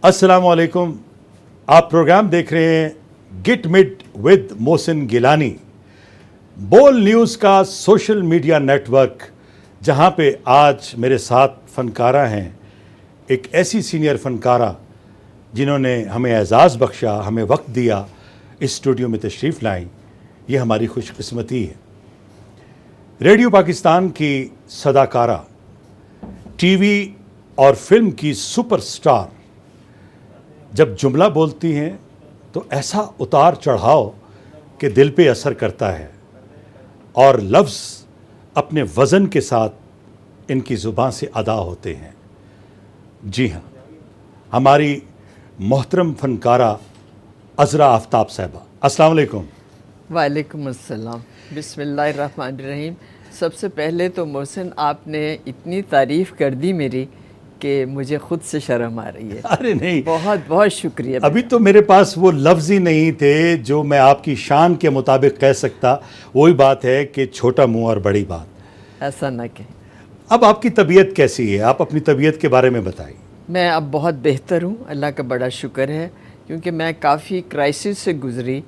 अस्सलामुअलैकुम। आप प्रोग्राम देख रहे हैं गिट मिट विद मोहसिन गिलानी, बोल न्यूज़ का सोशल मीडिया नेटवर्क, जहां पे आज मेरे साथ फनकारा हैं। एक ऐसी सीनियर फनकारा जिन्होंने हमें एजाज़ बख्शा, हमें वक्त दिया, इस स्टूडियो में तशरीफ़ लाई। ये हमारी खुशकिस्मती है। रेडियो पाकिस्तान की सदाकारा, टीवी और फिल्म की सुपरस्टार जब जुमला बोलती हैं तो ऐसा उतार चढ़ाव के दिल पे असर करता है, और लफ्ज़ अपने वज़न के साथ इनकी ज़ुबान से अदा होते हैं। जी हाँ, हमारी मोहतरम फनकारा अज़रा आफ्ताब साहिबा, अस्सलाम वालेकुम। वालेकुम अस्सलाम, बिस्मिल्लाहिर्रहमानिर्रहीम। सबसे पहले तो मोहसिन, आपने इतनी तारीफ़ कर दी मेरी कि मुझे ख़ुद से शर्म आ रही है। अरे नहीं, बहुत बहुत शुक्रिया। अभी तो मेरे पास वो लफ्ज़ ही नहीं थे जो मैं आपकी शान के मुताबिक कह सकता। वही बात है कि छोटा मुंह और बड़ी बात। ऐसा ना कहें। अब आपकी तबीयत कैसी है? आप अपनी तबीयत के बारे में बताइए। मैं अब बहुत बेहतर हूँ, अल्लाह का बड़ा शुक्र है, क्योंकि मैं काफ़ी क्राइसिस से गुज़री।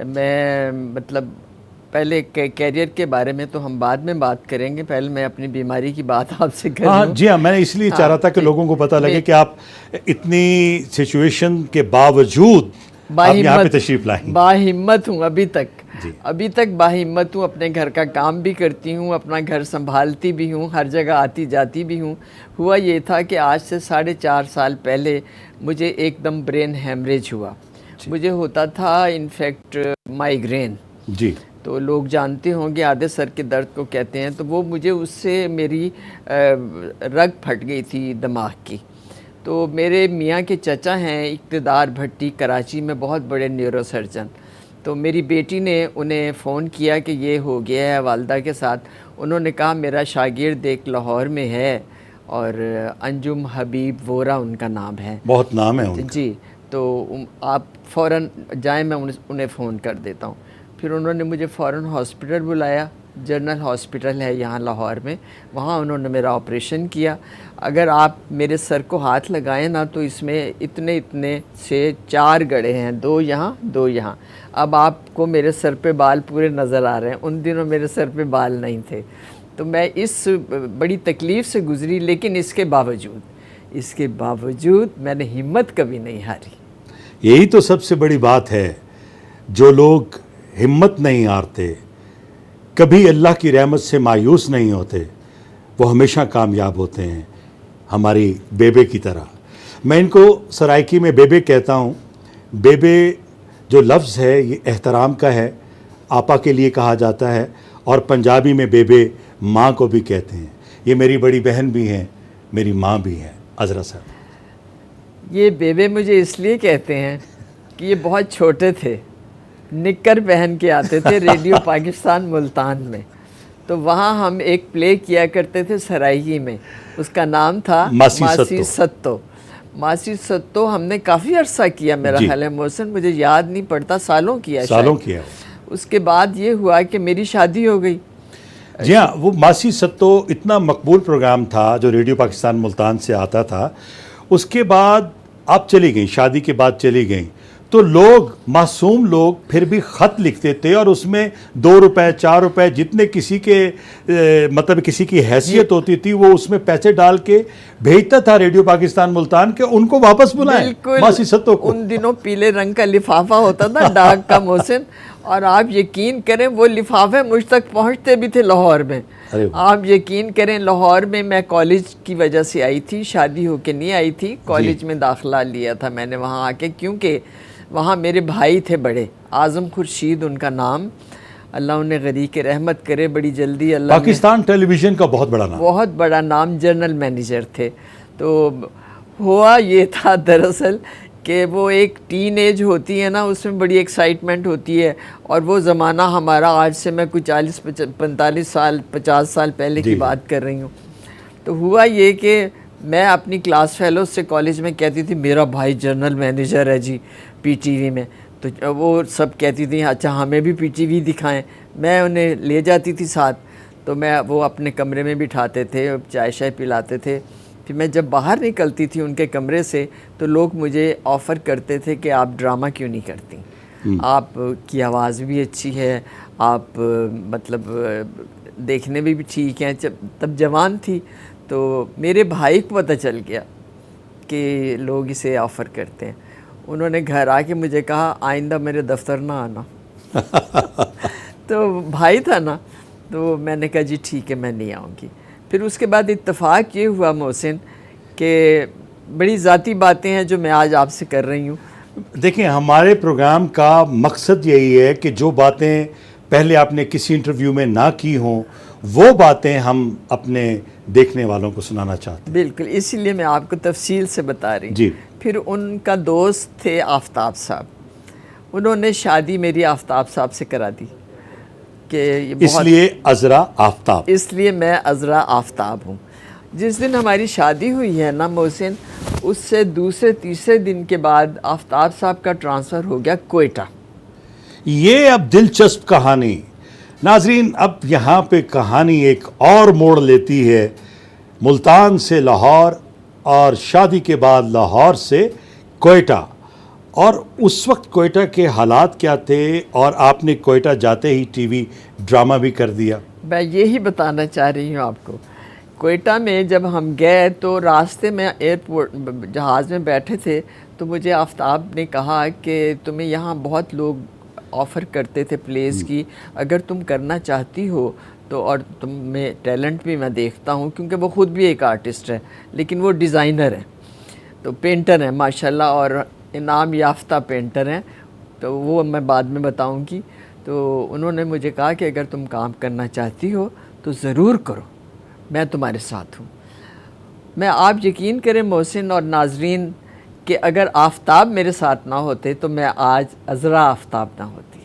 मैं मतलब पहले कैरियर के बारे में तो हम बाद में बात करेंगे, पहले मैं अपनी बीमारी की बात आपसे कर हाँ लूँ। जी हाँ, मैं इसलिए चाह रहा था कि लोगों को पता लगे कि आप इतनी सिचुएशन के बावजूद आप यहाँ पे तशरीफ़ लाएं। बाहिम्मत हूँ अभी तक, जी। अभी तक बाहिम्मत हूँ। अपने घर का काम भी करती हूँ, अपना घर संभालती भी हूँ, हर जगह आती जाती भी हूँ। हुआ ये था कि आज से 4.5 साल पहले मुझे एकदम ब्रेन हेमरेज हुआ। मुझे होता था इनफैक्ट माइग्रेन। जी। तो लोग जानते होंगे आधे सर के दर्द को कहते हैं। तो वो मुझे उससे मेरी रग फट गई थी दिमाग की। तो मेरे मियाँ के चचा हैं इक़्तिदार भट्टी, कराची में बहुत बड़े न्यूरोसर्जन। तो मेरी बेटी ने उन्हें फ़ोन किया कि ये हो गया है वालदा के साथ। उन्होंने कहा मेरा शागिर्द एक लाहौर में है और अंजुम हबीब वोरा उनका नाम है। बहुत नाम है उनका। जी, तो आप फ़ौरन जाएं, मैं उन्हें फ़ोन कर देता हूँ। फिर उन्होंने मुझे फ़ौरन हॉस्पिटल बुलाया, जनरल हॉस्पिटल है यहाँ लाहौर में। वहाँ उन्होंने मेरा ऑपरेशन किया। अगर आप मेरे सर को हाथ लगाएं ना तो इसमें इतने इतने से 4 गड्ढे हैं, 2 यहाँ 2 यहाँ। अब आपको मेरे सर पे बाल पूरे नज़र आ रहे हैं, उन दिनों मेरे सर पे बाल नहीं थे। तो मैं इस बड़ी तकलीफ़ से गुज़री, लेकिन इसके बावजूद मैंने हिम्मत कभी नहीं हारी। यही तो सबसे बड़ी बात है। जो लोग हिम्मत नहीं हारते, कभी अल्लाह की रहमत से मायूस नहीं होते, वो हमेशा कामयाब होते हैं। हमारी बेबे की तरह। मैं इनको सराइकी में बेबे कहता हूँ। बेबे जो लफ्ज़ है ये एहतराम का है, आपा के लिए कहा जाता है, और पंजाबी में बेबे माँ को भी कहते हैं। ये मेरी बड़ी बहन भी हैं, मेरी माँ भी हैं। अज़रा साहब, ये बेबे मुझे इसलिए कहते हैं कि ये बहुत छोटे थे, निक्कर पहन के आते थे रेडियो पाकिस्तान मुल्तान में। तो वहाँ हम एक प्ले किया करते थे सराइकी में, उसका नाम था मासी सत्तो। मासी सत्तो हमने काफ़ी अरसा किया, मेरा ख्याल है मोहसिन, मुझे याद नहीं पड़ता, सालों किया। उसके बाद ये हुआ कि मेरी शादी हो गई। जी हाँ, वो मासी सत्तो इतना मकबूल प्रोग्राम था जो रेडियो पाकिस्तान मुल्तान से आता था। उसके बाद आप चली गई, शादी के बाद चली गई, तो लोग, मासूम लोग, फिर भी ख़त लिखते थे और उसमें 2 रुपए 4 रुपए जितने किसी के मतलब किसी की हैसियत होती थी, वो उसमें पैसे डाल के भेजता था रेडियो पाकिस्तान मुल्तान के उनको वापस बुलाएं मासी सत्तो को। उन दिनों पीले रंग का लिफाफा होता था डाक का मोहसिन, और आप यकीन करें वो लिफाफे मुझ तक पहुंचते भी थे लाहौर में। आप यकीन करें, लाहौर में मैं कॉलेज की वजह से आई थी, शादी होके नहीं आई थी। कॉलेज में दाखिला लिया था मैंने वहाँ आके, क्योंकि वहाँ मेरे भाई थे बड़े, आज़म खुर्शीद उनका नाम, अल्लाह उन्हें गरी के रहमत करे। बड़ी जल्दी अल्लाह, पाकिस्तान टेलीविज़न का बहुत बड़ा नाम, जनरल मैनेजर थे। तो हुआ ये था दरअसल कि वो एक टीन एज होती है ना, उसमें बड़ी एक्साइटमेंट होती है, और वो ज़माना हमारा, आज से मैं कुछ 40-45 साल 50 साल पहले की बात कर रही हूँ। तो हुआ ये कि मैं अपनी क्लास फेलो से कॉलेज में कहती थी मेरा भाई जनरल मैनेजर है जी पीटीवी में। तो वो सब कहती थी अच्छा हमें भी पीटीवी दिखाएं। मैं उन्हें ले जाती थी साथ, तो मैं वो अपने कमरे में बिठाते थे, चाय शाय पिलाते थे। फिर मैं जब बाहर निकलती थी उनके कमरे से तो लोग मुझे ऑफ़र करते थे कि आप ड्रामा क्यों नहीं करती, आप की आवाज़ भी अच्छी है, आप मतलब देखने में भी ठीक हैं। तब जवान थी तो मेरे भाई को पता चल गया कि लोग इसे ऑफ़र करते हैं। उन्होंने घर आके मुझे कहा आइंदा मेरे दफ्तर ना आना। तो भाई था ना, तो मैंने कहा जी ठीक है मैं नहीं आऊँगी। फिर उसके बाद इत्तेफाक ये हुआ मोहसिन कि बड़ी ज़ाती बातें हैं जो मैं आज आपसे कर रही हूँ। देखिए, हमारे प्रोग्राम का मकसद यही है कि जो बातें पहले आपने किसी इंटरव्यू में ना की हों वो बातें हम अपने देखने वालों को सुनाना चाहते हैं। बिल्कुल, इसीलिए मैं आपको तफसील से बता रही जी। फिर उनका दोस्त थे आफ्ताब साहब, उन्होंने शादी मेरी आफ्ताब साहब से करा दी कि ये बहुत, इसलिए अज़रा आफ्ताब, इसलिए मैं अज़रा आफ्ताब हूँ। जिस दिन हमारी शादी हुई है ना मोहसिन, उससे दूसरे तीसरे दिन के बाद आफ्ताब साहब का ट्रांसफ़र हो गया कोयटा। ये अब दिलचस्प कहानी नाजरीन, अब यहाँ पे कहानी एक और मोड़ लेती है। मुल्तान से लाहौर और शादी के बाद लाहौर से कोयटा, और उस वक्त कोयटा के हालात क्या थे और आपने कोयटा जाते ही टीवी ड्रामा भी कर दिया। मैं यही बताना चाह रही हूँ आपको। कोयटा में जब हम गए तो रास्ते में एयरपोर्ट जहाज़ में बैठे थे तो मुझे आफ्ताब ने कहा कि तुम्हें यहाँ बहुत लोग ऑफ़र करते थे प्लेस की, अगर तुम करना चाहती हो तो, और तुम में टैलेंट भी मैं देखता हूँ क्योंकि वो ख़ुद भी एक आर्टिस्ट है, लेकिन वो डिज़ाइनर है, तो पेंटर है माशाल्लाह, और इनाम याफ्ता पेंटर हैं, तो वो मैं बाद में बताऊँगी। तो उन्होंने मुझे कहा कि अगर तुम काम करना चाहती हो तो ज़रूर करो, मैं तुम्हारे साथ हूँ। मैं, आप यकीन करें मोहसिन और नाजरीन, कि अगर आफ्ताब मेरे साथ ना होते तो मैं आज अज़रा आफ्ताब ना होती।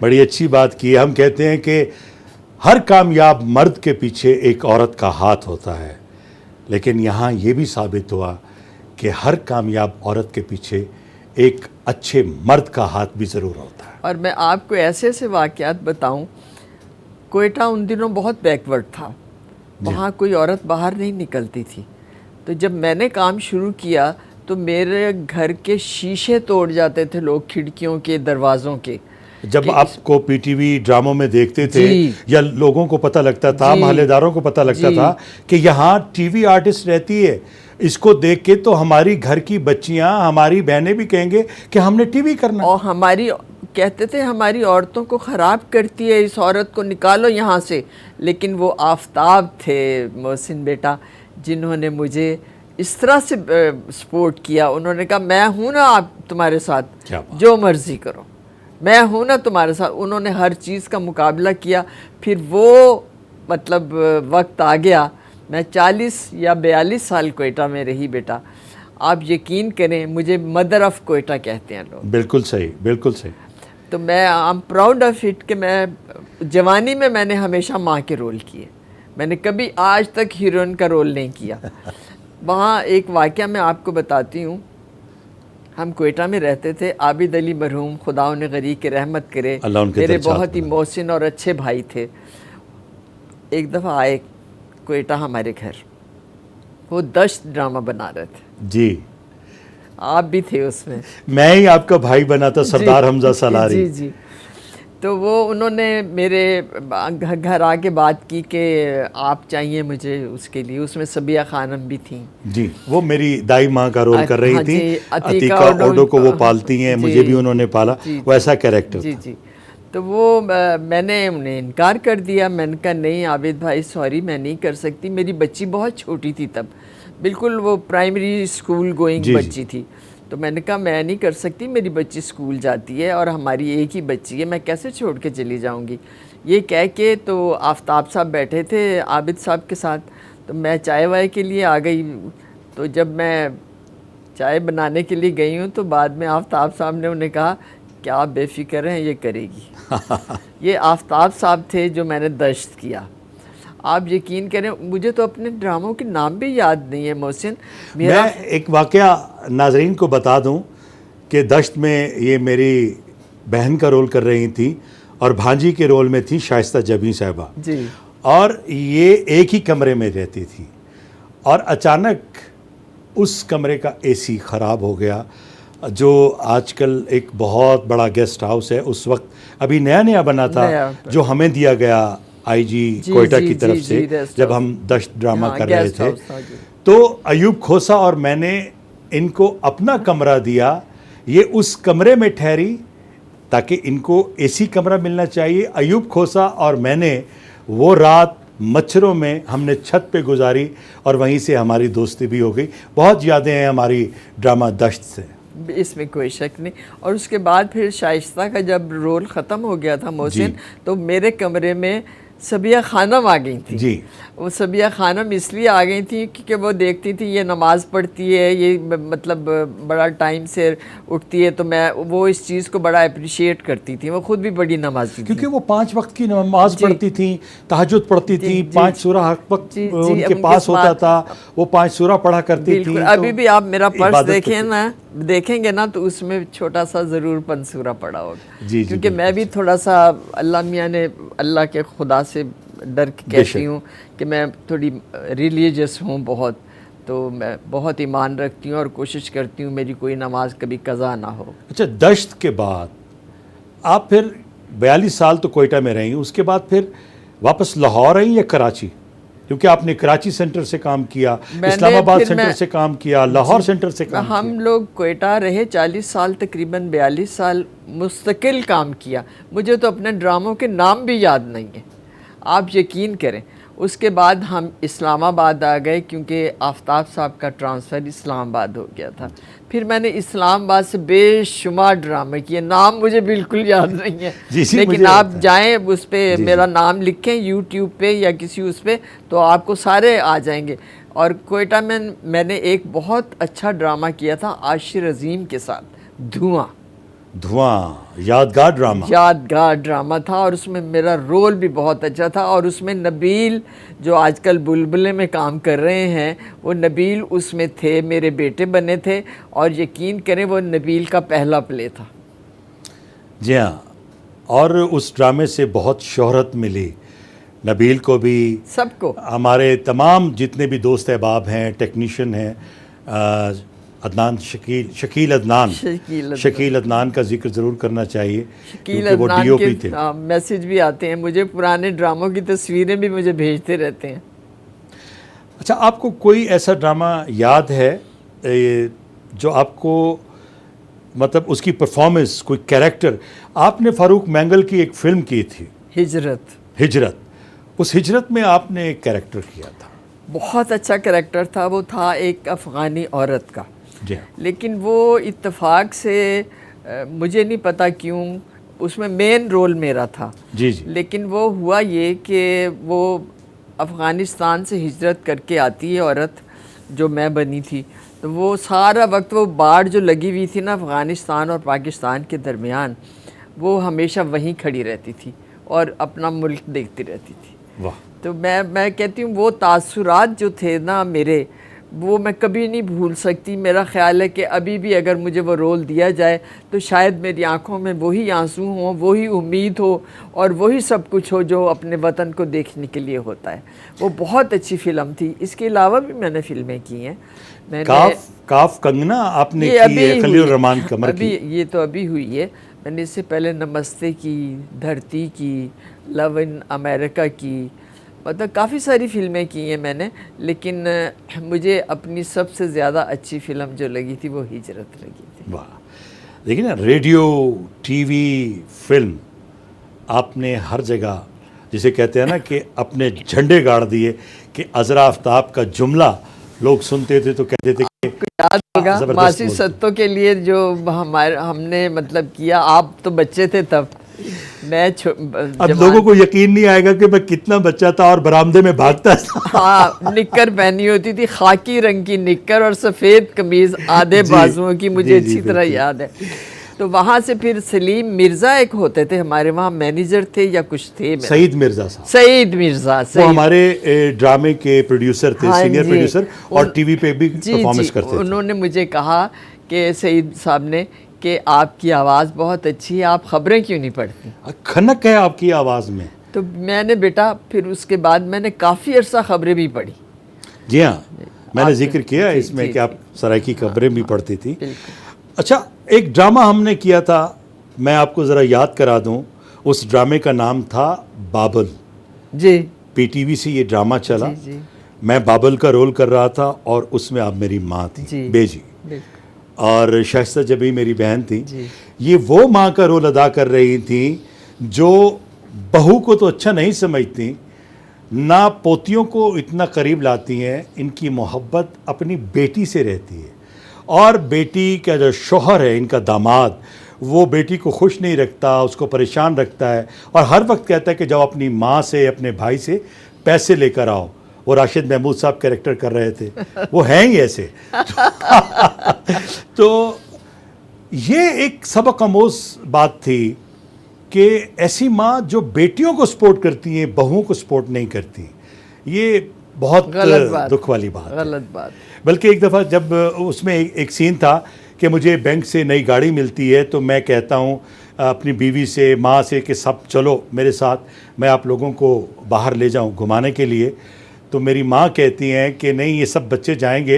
बड़ी अच्छी बात की। हम कहते हैं कि हर कामयाब मर्द के पीछे एक औरत का हाथ होता है, लेकिन यहाँ ये भी साबित हुआ कि हर कामयाब औरत के पीछे एक अच्छे मर्द का हाथ भी ज़रूर होता है। और मैं आपको ऐसे ऐसे वाक़यात बताऊं, कोयटा उन दिनों बहुत बैकवर्ड था, वहाँ कोई औरत बाहर नहीं निकलती थी। तो जब मैंने काम शुरू किया तो मेरे घर के शीशे तोड़ जाते थे लोग, खिड़कियों के, दरवाज़ों के। जब आपको पीटीवी ड्रामों में देखते थे या लोगों को पता लगता था, महल्लेदारों को पता लगता था कि यहाँ टीवी आर्टिस्ट रहती है, इसको देख के तो हमारी घर की बच्चियाँ, हमारी बहनें भी कहेंगे कि हमने टीवी करना, और हमारी कहते थे हमारी औरतों को ख़राब करती है, इस औरत को निकालो यहाँ से। लेकिन वो आफ्ताब थे मोहसिन बेटा, जिन्होंने मुझे इस तरह से सपोर्ट किया। उन्होंने कहा मैं हूँ ना आप तुम्हारे साथ, जो मर्ज़ी करो, मैं हूँ ना तुम्हारे साथ। उन्होंने हर चीज़ का मुकाबला किया। फिर वो मतलब वक्त आ गया, मैं 40 या 42 साल कोयटा में रही बेटा। आप यकीन करें, मुझे मदर ऑफ़ कोयटा कहते हैं लोग। बिल्कुल सही, बिल्कुल सही। तो मैं I am proud of it कि मैं जवानी में मैंने हमेशा माँ के रोल किए, मैंने कभी आज तक हीरोइन का रोल नहीं किया। वहाँ एक वाक़या मैं आपको बताती हूँ। हम कोयटा में रहते थे, आबिद अली मरहूम, खुदा उन्हें गरीक के रहमत करे, मेरे बहुत ही मोहसिन और अच्छे भाई थे। एक दफ़ा आए कोयटा हमारे घर, वो दश्त ड्रामा बना रहे थे। जी, आप भी थे उसमें। मैं ही आपका भाई बना था, सरदार हमजा सलारी। जी जी। तो वो उन्होंने मेरे घर आके बात की कि आप चाहिए मुझे उसके लिए। उसमें सबिया खानम भी थी। जी, वो मेरी दाई माँ का रोल कर रही थी। अतीका ओडो को वो पालती हैं, मुझे भी उन्होंने पाला, वैसा कैरेक्टर। जी जी। तो वो मैंने उन्हें इनकार कर दिया। मैंने कहा नहीं आबिद भाई सॉरी, मैं नहीं कर सकती, मेरी बच्ची बहुत छोटी थी तब, बिल्कुल वो प्राइमरी स्कूल गोइंग बच्ची थी। तो मैंने कहा मैं नहीं कर सकती, मेरी बच्ची स्कूल जाती है और हमारी एक ही बच्ची है, मैं कैसे छोड़ के चली जाऊंगी। ये कह के तो आफ्ताब साहब बैठे थे आबिद साहब के साथ, तो मैं चाय वाय के लिए आ गई। तो जब मैं चाय बनाने के लिए गई हूँ तो बाद में आफ्ताब साहब ने उन्हें कहा क्या आप बेफिक्र हैं, ये करेगी। ये आफ्ताब साहब थे जो मैंने दश्त किया। आप यकीन करें, मुझे तो अपने ड्रामों के नाम भी याद नहीं है मोहसिन। मैं एक वाक़या नाजरीन को बता दूं कि दश्त में ये मेरी बहन का रोल कर रही थी और भांजी के रोल में थी शाइस्ता जबी साहिबा जी, और ये एक ही कमरे में रहती थी और अचानक उस कमरे का एसी ख़राब हो गया, जो आजकल एक बहुत बड़ा गेस्ट हाउस है, उस वक्त अभी नया नया बना था, जो हमें दिया गया आईजी कोयटा की तरफ से जब हम दश्त ड्रामा कर रहे थे। तो अयूब खोसा और मैंने इनको अपना कमरा दिया, ये उस कमरे में ठहरी ताकि इनको एसी कमरा मिलना चाहिए। अयूब खोसा और मैंने वो रात मच्छरों में हमने छत पे गुजारी और वहीं से हमारी दोस्ती भी हो गई। बहुत यादें हैं हमारी ड्रामा दश्त से, इसमें कोई शक नहीं। और उसके बाद फिर शाइस्ता का जब रोल ख़त्म हो गया था मोहसिन, तो मेरे कमरे में सबिया खानम आ गई थी जी। वो सबिया खानम इसलिए आ गई थी क्योंकि वो देखती थी ये नमाज़ पढ़ती है, ये मतलब बड़ा टाइम से उठती है, तो मैं वो इस चीज़ को बड़ा अप्रिशिएट करती थी। वो खुद भी बड़ी नमाज़ी थी, क्योंकि वो 5 वक्त की नमाज पढ़ती थी, तहज्जुद पढ़ती थी, 5 सूरा हर वक्त उनके पास होता था, वो 5 सूरा पढ़ा करती थी। अभी भी आप मेरा पर्स देखेंगे ना तो उसमें छोटा सा ज़रूर पंसूरा पड़ा होगा, क्योंकि मैं भी थोड़ा सा अल्लाह मियाँ ने अल्लाह के खुदा से डर के कहती हूँ कि मैं थोड़ी रिलीजियस हूँ बहुत, तो मैं बहुत ईमान रखती हूँ और कोशिश करती हूँ मेरी कोई नमाज कभी कज़ा ना हो। अच्छा, दश्त के बाद आप फिर 42 साल तो कोयटा में रही, उसके बाद फिर वापस लाहौर आई या कराची? क्योंकि आपने कराची सेंटर से काम किया, इस्लामाबाद सेंटर से काम किया, लाहौर सेंटर से काम किया। हम लोग कोयटा रहे 40 साल, तकरीबन 42 साल मुस्तकिल काम किया। मुझे तो अपने ड्रामों के नाम भी याद नहीं है, आप यकीन करें। उसके बाद हम इस्लामाबाद आ गए क्योंकि आफ्ताब साहब का ट्रांसफ़र इस्लामाबाद हो गया था। फिर मैंने इस्लामाबाद से बेशुमार ड्रामे किए, नाम मुझे बिल्कुल याद नहीं है, लेकिन आप जाएं उस पर मेरा नाम लिखें यूट्यूब पे या किसी उस पर, तो आपको सारे आ जाएंगे। और कोयटा में मैंने एक बहुत अच्छा ड्रामा किया था आशिर अजीम के साथ, धुआं। यादगार ड्रामा था, और उसमें मेरा रोल भी बहुत अच्छा था। और उसमें नबील जो आजकल बुलबुले में काम कर रहे हैं, वो नबील उसमें थे, मेरे बेटे बने थे, और यकीन करें वो नबील का पहला प्ले था। जी हाँ, और उस ड्रामे से बहुत शोहरत मिली, नबील को भी, सबको। हमारे तमाम जितने भी दोस्त अहबाब हैं, टेक्नीशियन हैं, अदनान शकील अदनान का जिक्र ज़रूर करना चाहिए क्योंकि वो डीओपी थे। मैसेज भी आते हैं मुझे, पुराने ड्रामों की तस्वीरें भी मुझे भेजते रहते हैं। अच्छा, आपको कोई ऐसा ड्रामा याद है जो आपको मतलब उसकी परफॉर्मेंस, कोई कैरेक्टर? आपने फ़ारूक मैंगल की एक फ़िल्म की थी हिजरत, उस हिजरत में आपने एक कैरेक्टर किया था, बहुत अच्छा कैरेक्टर था। वो था एक अफ़गानी औरत का, लेकिन वो इत्तेफाक से मुझे नहीं पता क्यों उसमें मेन रोल मेरा था। जी। लेकिन वो हुआ ये कि वो अफ़गानिस्तान से हिजरत करके आती है औरत, जो मैं बनी थी। तो वो सारा वक्त वो बाढ़ जो लगी हुई थी ना अफ़गानिस्तान और पाकिस्तान के दरमियान, वो हमेशा वहीं खड़ी रहती थी और अपना मुल्क देखती रहती थी। वाह। तो मैं कहती हूँ वो तासुरात जो थे ना मेरे, वो मैं कभी नहीं भूल सकती। मेरा ख़्याल है कि अभी भी अगर मुझे वो रोल दिया जाए तो शायद मेरी आंखों में वही आंसू हों, वही उम्मीद हो और वही सब कुछ हो जो अपने वतन को देखने के लिए होता है। वो बहुत अच्छी फ़िल्म थी। इसके अलावा भी मैंने फ़िल्में की हैं। मैंने काफ कंगना आपने की है, खलील रहमान कमर की, ये तो अभी हुई है। मैंने इससे पहले नमस्ते की, धरती की, लव इन अमेरिका की, मतलब काफ़ी सारी फ़िल्में की हैं मैंने, लेकिन मुझे अपनी सबसे ज़्यादा अच्छी फ़िल्म जो लगी थी वो हिजरत लगी थी। वाह। देखिए ना, रेडियो, टीवी, फिल्म, आपने हर जगह जिसे कहते हैं ना कि अपने झंडे गाड़ दिए कि अज़रा आफ्ताब का जुमला लोग सुनते थे तो कहते थे कि याद होगा मासी सत्तों के लिए जो हमने मतलब किया। आप तो बच्चे थे तब, मैं अब लोगों को यकीन नहीं आएगा कि मैं कितना बच्चा था और बरामदे में भागता था। हाँ, निक्कर पहनी होती थी, खाकी रंग की निक्कर और सफ़ेद कमीज़ आधे बाजुओं की, मुझे अच्छी तरह याद है। तो वहाँ से फिर सलीम मिर्ज़ा एक होते थे हमारे वहाँ, मैनेजर थे या कुछ थे, सईद मिर्ज़ा साहब, सईद मिर्ज़ा, वो हमारे ड्रामे के प्रोड्यूसर थे, सीनियर प्रोड्यूसर, और टीवी पे भी परफॉर्मेंस करते थे। उन्होंने मुझे कहा कि सईद साहब ने कि आपकी आवाज़ बहुत अच्छी है, आप ख़बरें क्यों नहीं पढ़ती? खनक है आपकी आवाज़ में। तो मैंने बेटा फिर उसके बाद मैंने काफ़ी अर्सा ख़बरें भी पढ़ी। जी हाँ, मैंने आप- जिक्र किया जी, इसमें जी, कि आप सराय की खबरें भी पढ़ती थी। बिल्कुल। अच्छा, एक ड्रामा हमने किया था, मैं आपको ज़रा याद करा दूं। उस ड्रामे का नाम था बाबुल। जी पीटीवी से ये ड्रामा चला। जी जी मैं बाबुल का रोल कर रहा था और उसमें आप मेरी माँ थी, जी बेजी, बिल्कुल और शाइस्ता जबी मेरी बहन थी। जी ये वो माँ का रोल अदा कर रही थी जो बहू को तो अच्छा नहीं समझती, ना पोतियों को इतना करीब लाती हैं, इनकी मोहब्बत अपनी बेटी से रहती है। और बेटी का जो शौहर है, इनका दामाद, वो बेटी को खुश नहीं रखता, उसको परेशान रखता है और हर वक्त कहता है कि जब अपनी माँ से, अपने भाई से पैसे लेकर आओ। वो राशिद महमूद साहब कैरेक्टर कर रहे थे, वो हैं ही ऐसे। तो ये एक सबक आमोज बात थी कि ऐसी माँ जो बेटियों को सपोर्ट करती हैं, बहुओं को सपोर्ट नहीं करती, ये बहुत गलत बात, दुख वाली बात है। गलत बात। बल्कि एक दफ़ा जब उसमें एक सीन था कि मुझे बैंक से नई गाड़ी मिलती है, तो मैं कहता हूँ अपनी बीवी से, माँ से कि सब चलो मेरे साथ, मैं आप लोगों को बाहर ले जाऊँ घुमाने के लिए। तो मेरी माँ कहती हैं कि नहीं, ये सब बच्चे जाएंगे।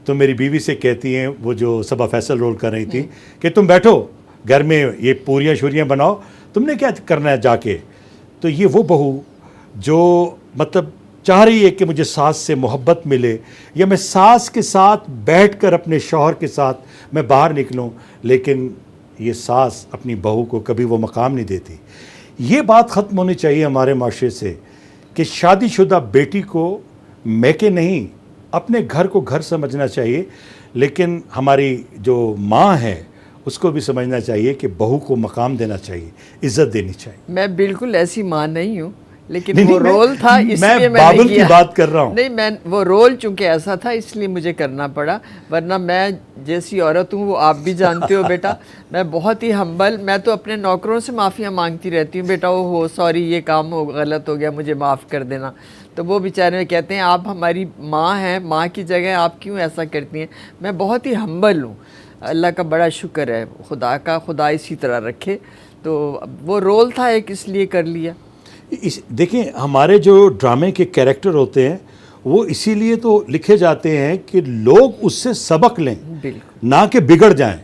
तो मेरी बीवी से कहती हैं, वो जो सबा फैसल रोल कर रही थी, कि तुम बैठो घर में, ये पूरियाँ शूरियाँ बनाओ, तुमने क्या करना है जाके। तो ये वो बहू जो मतलब चाह रही है कि मुझे सास से मोहब्बत मिले, या मैं सास के साथ बैठकर अपने शौहर के साथ मैं बाहर निकलूं, लेकिन ये सास अपनी बहू को कभी वो मकाम नहीं देती। ये बात ख़त्म होनी चाहिए हमारे माशरे से कि शादीशुदा बेटी को मैके नहीं, अपने घर को घर समझना चाहिए। लेकिन हमारी जो माँ है उसको भी समझना चाहिए कि बहू को मकाम देना चाहिए, इज़्ज़त देनी चाहिए। मैं बिल्कुल ऐसी माँ नहीं हूँ, लेकिन नहीं, वो नहीं, रोल था इसलिए मैं मैंने बाबुल किया। की बात कर रहा हूँ। नहीं, मैं वो रोल चूंकि ऐसा था इसलिए मुझे करना पड़ा, वरना मैं जैसी औरत हूँ वो आप भी जानते हो बेटा। मैं बहुत ही हम्बल, मैं तो अपने नौकरों से माफ़िया मांगती रहती हूँ, बेटा वो हो सॉरी ये काम हो गलत हो गया, मुझे माफ़ कर देना। तो वो बेचारे कहते हैं आप हमारी माँ हैं, माँ की जगह आप क्यों ऐसा करती हैं। मैं बहुत ही हम्बल हूँ, अल्लाह का बड़ा शुक्र है, खुदा का, खुदा इसी तरह रखे। तो वो रोल था एक, इसलिए कर लिया। देखिए, हमारे जो ड्रामे के कैरेक्टर होते हैं वो इसीलिए तो लिखे जाते हैं कि लोग उससे सबक लें, बिल्कुल, ना कि बिगड़ जाएं।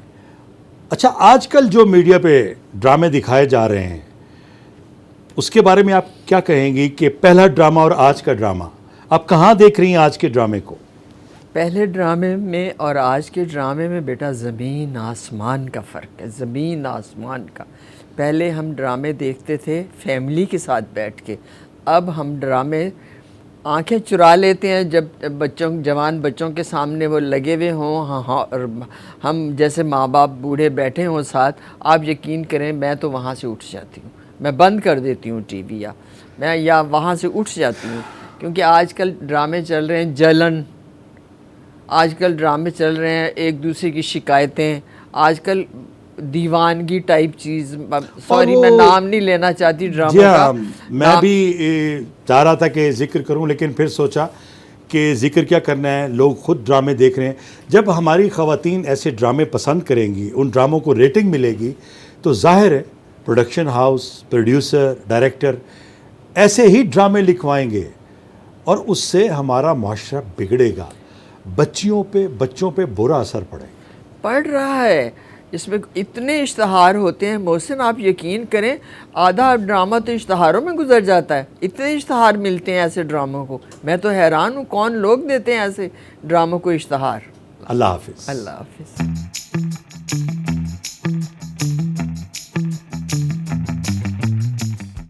अच्छा, आजकल जो मीडिया पे ड्रामे दिखाए जा रहे हैं उसके बारे में आप क्या कहेंगी कि पहला ड्रामा और आज का ड्रामा, आप कहाँ देख रही हैं आज के ड्रामे को? पहले ड्रामे में और आज के ड्रामे में बेटा ज़मीन आसमान का फ़र्क है, ज़मीन आसमान का। पहले हम ड्रामे देखते थे फैमिली के साथ बैठ के, अब हम ड्रामे आंखें चुरा लेते हैं जब बच्चों, जवान बच्चों के सामने वो लगे हुए हों। हाँ हाँ, और हम जैसे माँ बाप बूढ़े बैठे हों साथ, आप यकीन करें मैं तो वहाँ से उठ जाती हूँ, मैं बंद कर देती हूँ टीवी, या वहाँ से उठ जाती हूँ। क्योंकि आजकल ड्रामे चल रहे हैं जलन, आजकल ड्रामे चल रहे हैं एक दूसरे की शिकायतें, आजकल दीवानगी टाइप चीज़। सॉरी मैं नाम नहीं लेना चाहती ड्रामों का। मैं भी चाह रहा था कि जिक्र करूं, लेकिन फिर सोचा कि जिक्र क्या करना है, लोग खुद ड्रामे देख रहे हैं। जब हमारी ख़वातीन ऐसे ड्रामे पसंद करेंगी, उन ड्रामों को रेटिंग मिलेगी, तो जाहिर है प्रोडक्शन हाउस, प्रोड्यूसर, डायरेक्टर ऐसे ही ड्रामे लिखवाएंगे और उससे हमारा माशरा बिगड़ेगा, बच्चों पे बुरा असर पड़ेगा। पड़ रहा है। इसमें इतने इश्तहार होते हैं मोहसिन, आप यकीन करें आधा ड्रामा तो इश्तहारों में गुजर जाता है, इतने इश्तहार मिलते हैं ऐसे ड्रामों को। मैं तो हैरान हूँ कौन लोग देते हैं ऐसे ड्रामों को इश्तहार। अल्लाह हाफिज़। अल्लाह हाफिज़।